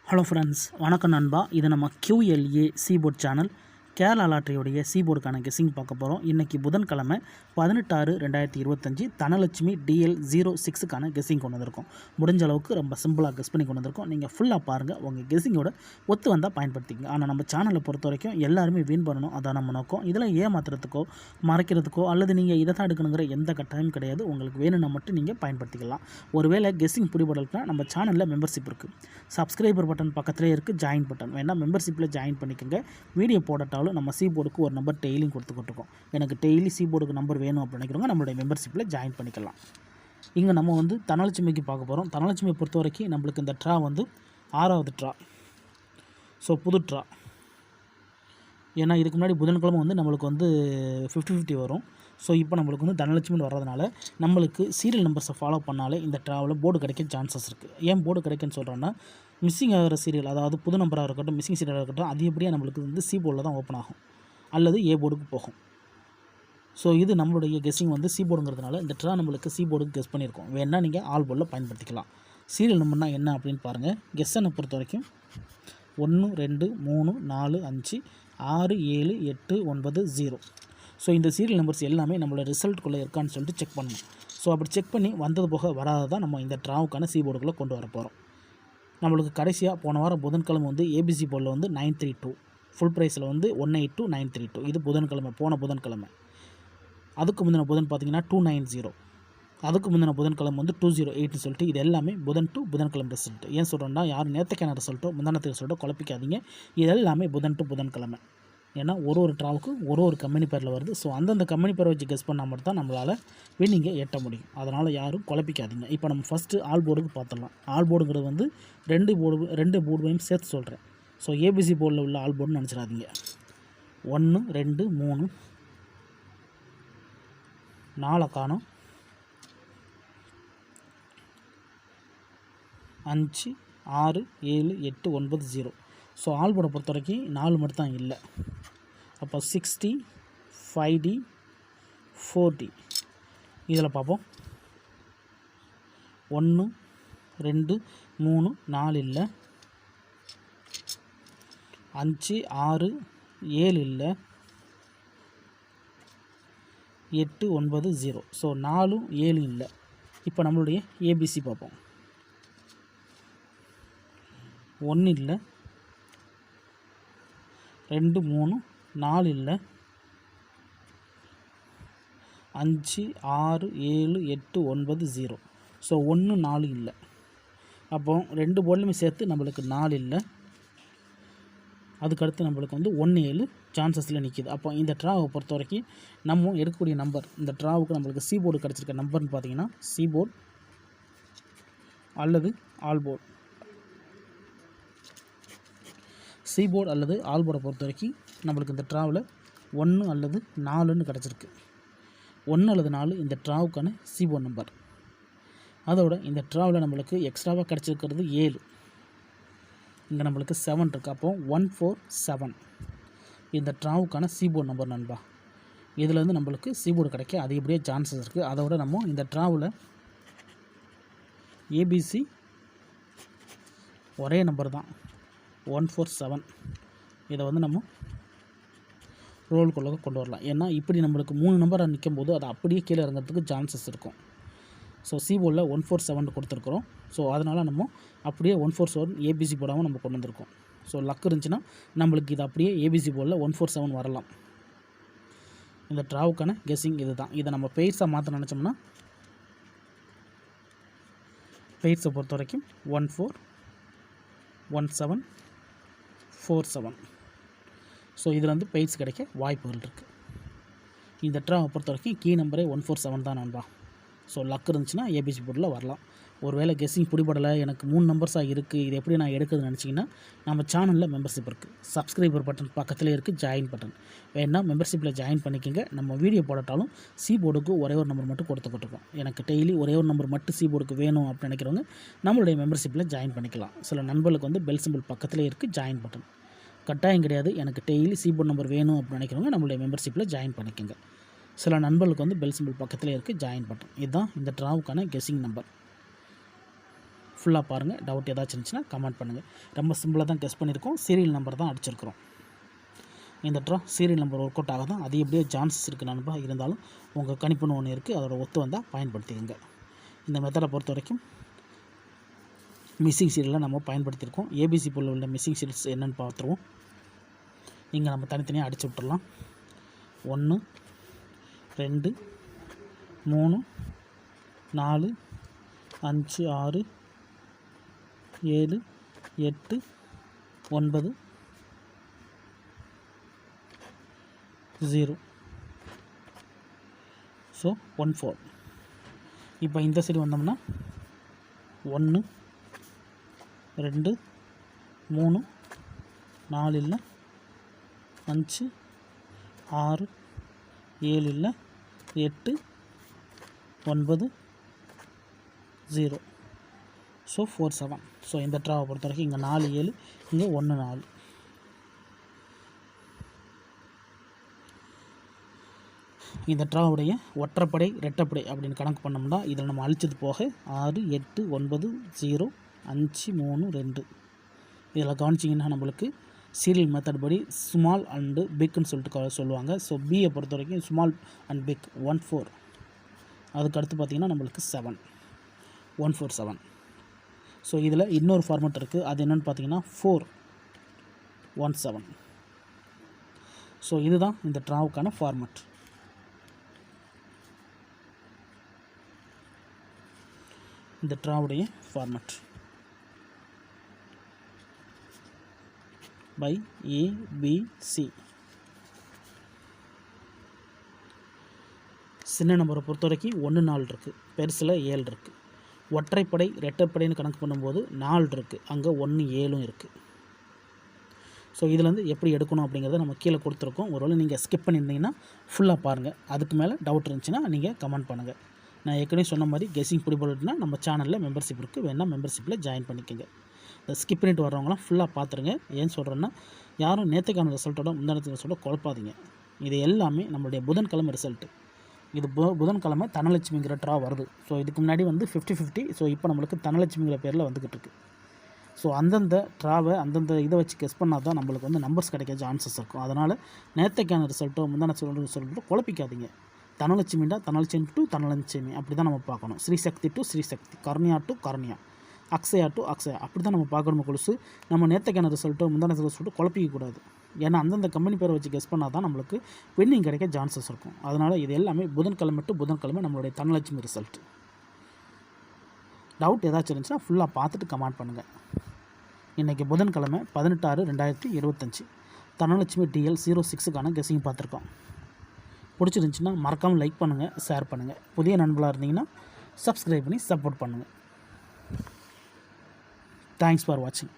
Hello friends, வணக்கம் நண்பா. இது நம்ம QLA சீபோர்ட் சேனல். கேரளா லாட்டரியுடைய சீபோர்டுக்கான கெஸ்ஸிங் பார்க்க போகிறோம். இன்றைக்கி புதன்கிழமை 18/6/2025 தனலட்சுமி DL06க்கான கெஸ்ஸிங் கொண்டு வந்திருக்கோம். முடிஞ்ச அளவுக்கு ரொம்ப சிம்பிளாக கெஸ் பண்ணி கொண்டு வந்திருக்கோம். நீங்கள் ஃபுல்லாக பாருங்கள், உங்கள் கெஸ்ஸிங்கோட ஒத்து வந்தால் பயன்படுத்திக்கங்க. ஆனால் நம்ம சேனலை பொறுத்த வரைக்கும் எல்லாருமே வின் பண்ணணும், அதான் நம்ம நோக்கம். இதில் ஏமாத்துறதுக்கோ மறைக்கிறதுக்கோ அல்லது நீங்கள் இதை தான் எடுக்கணுங்கிற எந்த கட்டாயம் கிடையாது. உங்களுக்கு வேணும்னா மட்டும் நீங்கள் பயன்படுத்திக்கலாம். ஒருவேளை கெஸ்ஸிங் பிடிபடலுக்குனா நம்ம சேனலில் மெம்பர்ஷிப் இருக்குது. சப்ஸ்கிரைபர் பட்டன் பக்கத்திலே இருக்குது, ஜாயின் பட்டன் வேணால் மெம்பர்ஷிப்பில் ஜாயின் பண்ணிக்கோங்க. வீடியோ போடட்டாலும் நம்ம சீபோர்டுக்கு ஒரு நம்பர் டெய்லியும் கொடுத்துக்கிட்டுருக்கோம். எனக்கு டெய்லி சீபோர்டுக்கு நம்பர் வேணும் அப்படின்னு நினைக்கிறவங்க நம்மளுடைய மெம்பர்ஷிப்பில் ஜாயின் பண்ணிக்கலாம். இங்கே நம்ம தனலட்சுமிக்கு பார்க்க போகிறோம். தனலட்சுமியை பொறுத்த வரைக்கும் நம்மளுக்கு இந்த ட்ரா 6வது ட்ரா. ஸோ புது ட்ரா. ஏன்னா இதுக்கு முன்னாடி புதன்கிழமை நம்மளுக்கு 50-50 வரும். ஸோ இப்போ நம்மளுக்கு தனலட்சுமின்னு வர்றதுனால நம்மளுக்கு சீரியல் நம்பர்ஸை ஃபாலோ பண்ணாலே இந்த ட்ராவில் போர்டு கிடைக்க சான்சஸ் இருக்குது. ஏன் போர்டு கிடைக்குன்னு சொல்கிறோன்னா, மிஸ்ஸிங் ஆகிற சீரியல், அதாவது புது நம்பராக இருக்கட்டும், மிஸ்ஸிங் சீரியலாக இருக்கட்டும், அதிகப்படியாக நம்மளுக்கு சி போர்டில் தான் ஓப்பன் ஆகும் அல்லது ஏ போர்டுக்கு போகும். ஸோ இது நம்மளுடைய கெஸ்ஸிங் சி போர்டுங்கிறதுனால இந்த ட்ரா நம்மளுக்கு சி போர்டுக்கு கெஸ் பண்ணியிருக்கோம். வேணால் நீங்கள் ஆல் போர்டில் பயன்படுத்திக்கலாம். சீரியல் நம்பர்னா என்ன அப்படின்னு பாருங்கள். கெஸ்ஸனை பொறுத்த வரைக்கும் 1 2 3 4 5 6 7 8 9 0. ஸோ இந்த சீரியல் நம்பர்ஸ் எல்லாமே நம்மளோட ரிசல்ட்டுக்குள்ளே இருக்கான்னு சொல்லிட்டு செக் பண்ணணும். ஸோ அப்படி செக் பண்ணி வந்தது போக வராதான் நம்ம இந்த ட்ராவுக்கான சி போர்டுக்குள்ளே கொண்டு வர போகிறோம். நம்மளுக்கு கடைசியாக போன வாரம் புதன்கிழமை ஏபிசி போர்டில் 932 ஃபுல் ப்ரைஸில் 182,932. இது புதன்கிழமை, போன புதன்கிழமை. அதுக்கு முந்தின புதன் பார்த்திங்கன்னா 290. அதுக்கு முந்தின புதன்கிழமை 208ன்னு சொல்லிட்டு இது எல்லாமே புதன் டு புதன்கிழமை ரிசல்ட். ஏன் சொல்கிறோன்னா, யாரும் நேற்றுக்கான ரிசல்ட்டோ முந்தானத்து ரிசல்ட்டோ குழப்பிக்காதீங்க. இது எல்லாமே புதன் டு புதன்கிழமை. ஏன்னா ஒரு ட்ராவுக்கு ஒரு கம்பெனி பேரில் வருது. ஸோ அந்தந்த கம்பெனி பேரை வச்சு கெஸ் பண்ணால் மட்டும் தான் நம்மளால் வின்னிங்கை எட்ட முடியும். அதனால் யாரும் குழப்பிக்காதீங்க. இப்போ நம்ம ஃபஸ்ட்டு ஆல் போர்டுக்கு பார்த்துடலாம். ஆல் போர்டுங்கிறது ரெண்டு போர்டுவையும் சேர்த்து சொல்கிறேன். ஸோ ஏபிசி போர்டில் உள்ள ஆல் போர்டுன்னு நினச்சிடாதீங்க. 1 2 3 4 காணும், 5 6 7 8 9 0. ஸோ ஆல் போர்டை பொறுத்த வரைக்கும் 4 மட்டும் தான் இல்லை. அப்போ 60 5D 4D. இதில் பார்ப்போம். 1 2 3 4 இல்லை, 5 6 7 இல்லை, 8 9 0. ஸோ 4 7 இல்லை. இப்போ நம்மளுடைய ஏபிசி பார்ப்போம். 1 இல்லை, 2 3 4 இல்லை, 5 6 7 8 9 0. ஸோ 1 4 இல்லை. அப்போ ரெண்டு போர்ட்லையுமே சேர்த்து நம்மளுக்கு 4 இல்லை. அதுக்கடுத்து நம்மளுக்கு 1 7 சான்சஸில் நிற்கிது. அப்போ இந்த ட்ராவை பொறுத்த வரைக்கும் நம்ம எடுக்கக்கூடிய நம்பர், இந்த ட்ராவுக்கு நம்மளுக்கு சி போர்டு கிடச்சிருக்க நம்பர்னு பார்த்தீங்கன்னா சி போர்டு அல்லது ஆல் போர்டு. சி போர்டு அல்லது ஆல் போர்டை பொறுத்த வரைக்கும் நம்மளுக்கு இந்த ட்ராவில் 1 அல்லது 4ன்னு கிடச்சிருக்கு. 1 அல்லது 4 இந்த ட்ராவுக்கான சி போர்டு நம்பர். அதோட இந்த ட்ராவில் நம்மளுக்கு எக்ஸ்ட்ராவாக கிடச்சிருக்கிறது 7. இங்கே நம்மளுக்கு 7 இருக்குது. அப்போ 147 இந்த ட்ராவுக்கான சி போர்டு நம்பர் நண்பா. இதில் நம்மளுக்கு சி போர்டு கிடைக்க அதிகப்படியாக சான்சஸ் இருக்குது. அதோட நம்ம இந்த ட்ராவில் ஏபிசி ஒரே நம்பர் தான், 147. இதை நம்ம ரோலுக்குள்ளே கொண்டு வரலாம். ஏன்னா இப்படி நம்மளுக்கு 3 நம்பராக நிற்கும் போது அது அப்படியே கீழே இறங்கிறதுக்கு சான்சஸ் இருக்கும். ஸோ சி போர்டில் 147 கொடுத்துருக்குறோம். ஸோ அதனால் நம்ம அப்படியே 147 ஏபிசி போடாமல் நம்ம கொண்டு வந்திருக்கோம். ஸோ லக் இருந்துச்சுன்னா நம்மளுக்கு இது அப்படியே ஏபிசி போர்டில் 147 வரலாம். இந்த ட்ராவுக்கான கெஸ்ஸிங் இது தான். இதை நம்ம பெய்ட்ஸாக மாற்ற நினச்சோம்னா, பெய்ட்ஸை பொறுத்த வரைக்கும் 14 17 47. ஸோ இதில் பெய்ட்ஸ் கிடைக்க வாய்ப்புகள் இருக்குது. இந்த ட்ராவை பொறுத்த வரைக்கும் கீ நம்பரே 147 தான் நண்பா. ஸோ லக் இருந்துச்சுன்னா ஏபிசி போர்டில் வரலாம். ஒருவேளை கெஸ்ஸிங் பிடிபடலை, எனக்கு 3 நம்பர்ஸாக இருக்குது, இது எப்படி நான் எடுக்கிறதுன்னு நினச்சிங்கன்னா நம்ம சேனலில் மெம்பர்ஷிப் இருக்குது. சப்ஸ்கிரைபர் பட்டன் பக்கத்தில் இருக்குது, ஜாயின் பட்டன் வேணால் மெம்பர்ஷிப்பில் ஜாயின் பண்ணிக்கோங்க. நம்ம வீடியோ போடட்டாலும் சி போர்டுக்கு ஒரே ஒரு நம்பர் மட்டும் கொடுத்துக்கிட்டுருக்கோம். எனக்கு டெய்லி ஒரே ஒரு நம்பர் மட்டும் சி போர்டுக்கு வேணும் அப்படின்னு நினைக்கிறவங்க நம்மளுடைய மெம்பர்ஷிப்பில் ஜாயின் பண்ணிக்கலாம். சில நண்பர்களுக்கு பெல் சிம்பிள் பக்கத்தில் இருக்குது, ஜாயின் பட்டன். கட்டாயம் கிடையாது. எனக்கு டெய்லி சி போர்டு நம்பர் வேணும் அப்படின்னு நினைக்கிறவங்க நம்மளுடைய மெம்பர்ஷிப்பில் ஜாயின் பண்ணிக்கோங்க. சில நண்பர்களுக்கு பெல் சிம்பிள் பக்கத்தில் இருக்குது, ஜாயின் பட்டன். இதுதான் இந்த ட்ராவுக்கான கெஸ்ஸிங் நம்பர். ஃபுல்லாக பாருங்கள். டவுட் ஏதாச்சும் இருந்துச்சுன்னா கமெண்ட் பண்ணுங்கள். ரொம்ப சிம்பிளாக தான் கெஸ் பண்ணியிருக்கோம். சீரியல் நம்பர் தான் அடிச்சிருக்கிறோம். இந்த draw serial number work out ஆக தான் அது எப்படியே சான்சஸ் இருக்குது நண்பா. இருந்தாலும் உங்கள் கணிப்புன்னு ஒன்று இருக்குது, அதோட ஒத்து வந்தால் பயன்படுத்திக்கங்க. இந்த மெத்தடை பொறுத்த வரைக்கும் மிஸ்ஸிங் சீரியலில் நம்ம பயன்படுத்தியிருக்கோம். ஏபிசி போல் உள்ள மிஸ்ஸிங் சீரியல்ஸ் என்னென்னு பார்த்துருவோம். இங்கே நம்ம தனித்தனியாக அடித்து விட்டுடலாம். 1 2 3 4 5 6 7 8 9 0. ஸோ 1 4. இப்போ இந்த சைடு வந்தோம்னா 1 2 3 4 இல்லை 5 6 7 இல்லை 8 9 0. ஸோ 4 7. ஸோ இந்த ட்ராவை பொறுத்த வரைக்கும் இங்கே 4 7, இங்கே 1 4. இந்த ட்ராவுடைய ஒற்றைப்படை ரெட்டைப்படை அப்படின்னு கணக்கு பண்ணோம்னா இதில் நம்ம அழிச்சது போக 6 8 9 0 5 3 2. இதில் கவனிச்சிங்கன்னா நம்மளுக்கு சீரியல் மெத்தட் படி ஸ்மால் அண்டு பிக்னு சொல்லிட்டு சொல்லுவாங்க. ஸோ பியை பொறுத்த வரைக்கும் ஸ்மால் அண்ட் பிக் 1 4. அதுக்கு அடுத்து பார்த்திங்கன்னா நம்மளுக்கு 7 1 4 7. ஸோ இதில் இன்னொரு ஃபார்மெட் இருக்குது. அது என்னென்னு பார்த்தீங்கன்னா 4 1 7. ஸோ இதுதான் இந்த ட்ராவுக்கான ஃபார்மெட். இந்த ட்ராவுடைய ஃபார்மெட் பை ஏபிசி. சின்ன நம்பரை பொறுத்த வரைக்கும் 1 4 இருக்குது, பெருசில் 7 இருக்குது. ஒற்றைப்படை ரெட்டைப்படைன்னு கணக்கு பண்ணும்போது 4 இருக்குது, அங்கே 1 7 இருக்குது. ஸோ இதுலேருந்து எப்படி எடுக்கணும் அப்படிங்கிறத நம்ம கீழே கொடுத்துருக்கோம். ஒருவேளை நீங்கள் ஸ்கிப் பண்ணியிருந்தீங்கன்னா ஃபுல்லாக பாருங்கள். அதுக்கு மேலே டவுட் இருந்துச்சுன்னா நீங்கள் கமெண்ட் பண்ணுங்கள். நான் ஏற்கனவே சொன்ன மாதிரி கெஸ்ஸிங் பிடிபடுனா நம்ம சேனலில் மெம்பர்ஷிப் இருக்குது, வேணால் மெம்பர்ஷிப்பில் ஜாயின் பண்ணிக்கோங்க. இந்த ஸ்கிப் பண்ணிட்டு வரவங்களாம் ஃபுல்லாக பார்த்துருங்க. ஏன்னு சொல்கிறேன்னா யாரும் நேற்றுக்கான ரிசல்ட்டோட முந்தானத்து ரிசல்ட்டோட குழப்பாதீங்க. இது எல்லாமே நம்மளுடைய புதன்கிழமை ரிசல்ட்டு. இது புதன்கிழமை தனலட்சுமிங்கிற ட்ரா வருது. ஸோ இதுக்கு முன்னாடி வந்து 50-50. ஸோ இப்போ நம்மளுக்கு தனலட்சுமிங்கிற பேரில் வந்துக்கிட்டு இருக்குது. ஸோ அந்தந்த ட்ராவை அந்தந்த இதை வச்சு கெஸ் பண்ணால் தான் நம்மளுக்கு வந்து நம்பர்ஸ் கிடைக்க சான்சஸ் இருக்கும். அதனால் நேற்றுக்கான ரிசல்ட்டோ முந்தான ரிசல்ட்டோ குழப்பிக்காதீங்க. தனலட்சுமிண்டா தனலட்சுமி டு தனலட்சுமி அப்படி தான் நம்ம பார்க்கணும். Srisakthi to Srisakthi, Karunya to Karunya, Akshaya to Akshaya அப்படி தான் நம்ம பார்க்கணும். கொலுசு நம்ம நேற்றுக்கான ரிசல்ட்டோ முந்தான ரிசல்ட்டோ குழப்பிக்கக்கூடாது. ஏன்னா அந்தந்த கம்பெனி பேரை வச்சு கெஸ் பண்ணால் தான் நம்மளுக்கு வின்னிங் கிடைக்க சான்சஸ் இருக்கும். அதனால் இது எல்லாமே புதன்கிழமை டு புதன்கிழமை நம்மளுடைய தனலட்சுமி ரிசல்ட். டவுட் ஏதாச்சும் இருந்துச்சுன்னா ஃபுல்லாக பார்த்துட்டு கமெண்ட் பண்ணுங்கள். இன்றைக்கி புதன்கிழமை 18/6/2025 தனலட்சுமி DL 06க்கான கெஸ்ஸிங் பார்த்துருக்கோம். பிடிச்சிருந்துச்சின்னா மறக்காமல் லைக் பண்ணுங்கள், ஷேர் பண்ணுங்கள். புதிய நண்பர்களாக இருந்தீங்கன்னா சப்ஸ்கிரைப் பண்ணி சப்போர்ட் பண்ணுங்கள். தேங்க்ஸ் ஃபார் வாட்சிங்.